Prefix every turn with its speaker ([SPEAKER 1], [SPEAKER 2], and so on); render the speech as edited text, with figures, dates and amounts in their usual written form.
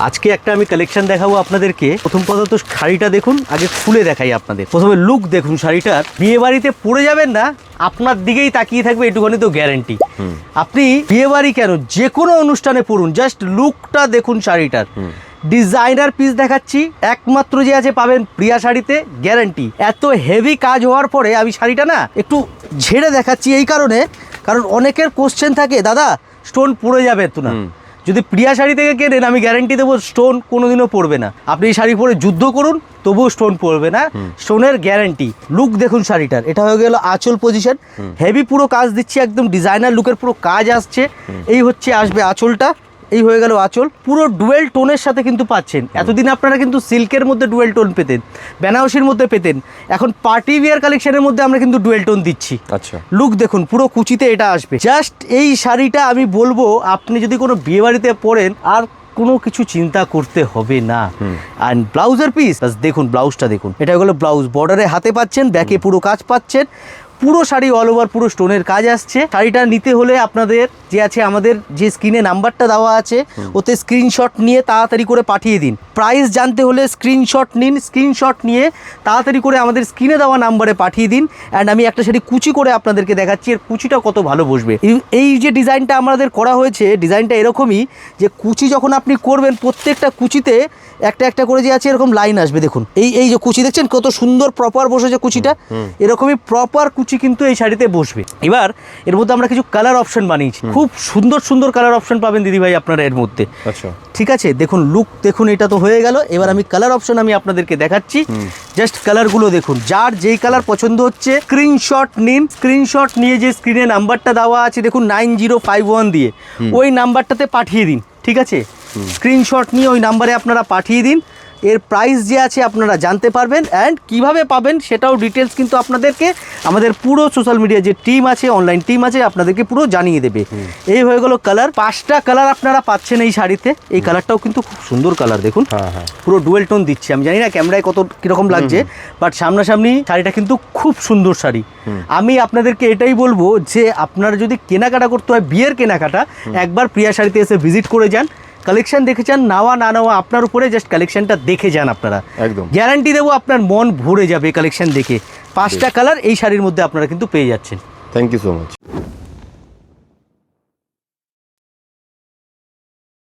[SPEAKER 1] আজকে একটা আমি কালেকশন দেখাবো আপনাদেরকে। প্রথম কথা তো শাড়িটা দেখুন, আগে খুলে দেখাই আপনাদের। প্রথমে লুক দেখুন শাড়িটার, বিয়ে বাড়িতে পরে যাবেন না, আপনার দিকেই তাকিয়ে থাকবে, এটুখানি তো গ্যারান্টি। আপনি বিয়ে বাড়ি কেন, যে কোনো অনুষ্ঠানে পরুন, জাস্ট লুকটা দেখুন শাড়িটার। ডিজাইনার পিস দেখাচ্ছি, একমাত্র যে আছে পাবেন প্রিয়া শাড়িতে, গ্যারান্টি। এত হেভি কাজ হওয়ার পরে আমি শাড়িটা না একটু ঝেড়ে দেখাচ্ছি এই কারণে, কারণ অনেকের কোশ্চেন থাকে, দাদা স্টোন পড়ে যাবে তো না। যদি প্রিয়া শাড়ি থেকে কেনেন, আমি গ্যারান্টি দেবো স্টোন কোনোদিনও পড়বে না। আপনি এই শাড়ি পরে যুদ্ধ করুন, তবুও স্টোন পড়বে না, স্টোনের গ্যারান্টি। লুক দেখুন শাড়িটার, এটা হয়ে গেল আঁচল পজিশন, হেভি পুরো কাজ দিচ্ছি, একদম ডিজাইনার লুকের পুরো কাজ আসছে। এই হচ্ছে আসবে আঁচলটা, এই হয়ে গেল আঁচল, পুরো ডুয়েল টোনের সাথে কিন্তু পাচ্ছেন। এতদিন আপনারা কিন্তু সিল্কের মধ্যে ডুয়েল টোন পেতেন, বেনারসির মধ্যে পেতেন, এখন পার্টি ওয়্যার কালেকশনের মধ্যে আমরা কিন্তু ডুয়েল টোন দিচ্ছি। আচ্ছা, লুক দেখুন, পুরো কুচিতে এটা আসবে। জাস্ট এই শাড়িটা আমি বলবো, আপনি যদি কোনো বিয়ে বাড়িতে পরেন, আর কোনো কিছু চিন্তা করতে হবে না। আর ব্লাউজের পিস দেখুন, ব্লাউজটা দেখুন, এটা হলো ব্লাউজ, বর্ডারে হাতে পাচ্ছেন, ব্যাকে পুরো কাজ পাচ্ছেন, পুরো শাড়ি অল ওভার পুরো স্টোনের কাজ আসছে। শাড়িটা নিতে হলে আপনাদের যে আছে, আমাদের যে স্ক্রিনে নাম্বারটা দেওয়া আছে, ওতে স্ক্রিনশট নিয়ে তাড়াতাড়ি করে পাঠিয়ে দিন। প্রাইস জানতে হলে স্ক্রিনশট নিন, স্ক্রিনশট নিয়ে তাড়াতাড়ি করে আমাদের স্ক্রিনে দেওয়া নাম্বারে পাঠিয়ে দিন। অ্যান্ড আমি একটা শাড়ি কুচি করে আপনাদেরকে দেখাচ্ছি, এর কুচিটা কত ভালো বসবে। এই যে ডিজাইনটা আমাদের করা হয়েছে, ডিজাইনটা এরকমই যে কুচি যখন আপনি করবেন, প্রত্যেকটা কুচিতে একটা একটা করে যে আছে এরকম লাইন আসবে। দেখুন এই যে কুচি দেখছেন, কত সুন্দর প্রপার বসেছে কুচিটা, এরকমই প্রপার কুচি কিন্তু এই শাড়িতে বসবে। এবার এর মধ্যে আমরা কিছু কালার অপশন বানিয়েছি, খুব সুন্দর সুন্দর কালার অপশন পাবেন দিদিভাই আপনারা এর মধ্যে। আচ্ছা, ঠিক আছে, দেখুন লুক দেখুন, এটা তো হয়ে গেল। এবার আমি কালার অপশন আমি আপনাদেরকে দেখাচ্ছি, জাস্ট কালারগুলো দেখুন। যার যেই কালার পছন্দ হচ্ছে স্ক্রিনশট নিন, স্ক্রিনশট নিয়ে যে স্ক্রিনে নাম্বারটা দেওয়া আছে দেখুন 9051 দিয়ে, ওই নাম্বারটাতে পাঠিয়ে দিন। ঠিক আছে, স্ক্রিনশট নিয়ে ওই নাম্বারে আপনারা পাঠিয়ে দিন। এর প্রাইস যে আছে আপনারা জানতে পারবেন, অ্যান্ড কিভাবে পাবেন সেটাও ডিটেলস কিন্তু আপনাদেরকে আমাদের পুরো সোশ্যাল মিডিয়া যে টিম আছে, অনলাইন টিম আছে, আপনাদেরকে পুরো জানিয়ে দেবে। এই হয়ে গেল কালার, 5টা কালার আপনারা পাচ্ছেন এই শাড়িতে। এই কালারটাও কিন্তু খুব সুন্দর কালার, দেখুন পুরো ডুয়েল টোন দিচ্ছে। আমি জানি না ক্যামেরায় কত কিরকম লাগছে, বাট সামনাসামনি শাড়িটা কিন্তু খুব সুন্দর শাড়ি। আমি আপনাদেরকে এটাই বলবো যে আপনারা যদি কেনাকাটা করতে হয়, বিয়ের কেনাকাটা, একবার প্রিয়া শাড়িতে এসে ভিজিট করে যান। কালেকশন দেখে যান, নেওয়া না নেওয়া আপনার উপরে, জাস্ট কালেকশনটা দেখে যান আপনারা, একদম গ্যারান্টি দেবো আপনার মন ভরে যাবে কালেকশন দেখে। 5টা কালার এই শাড়ির মধ্যে আপনারা কিন্তু পেয়ে যাচ্ছেন।
[SPEAKER 2] Thank you so much.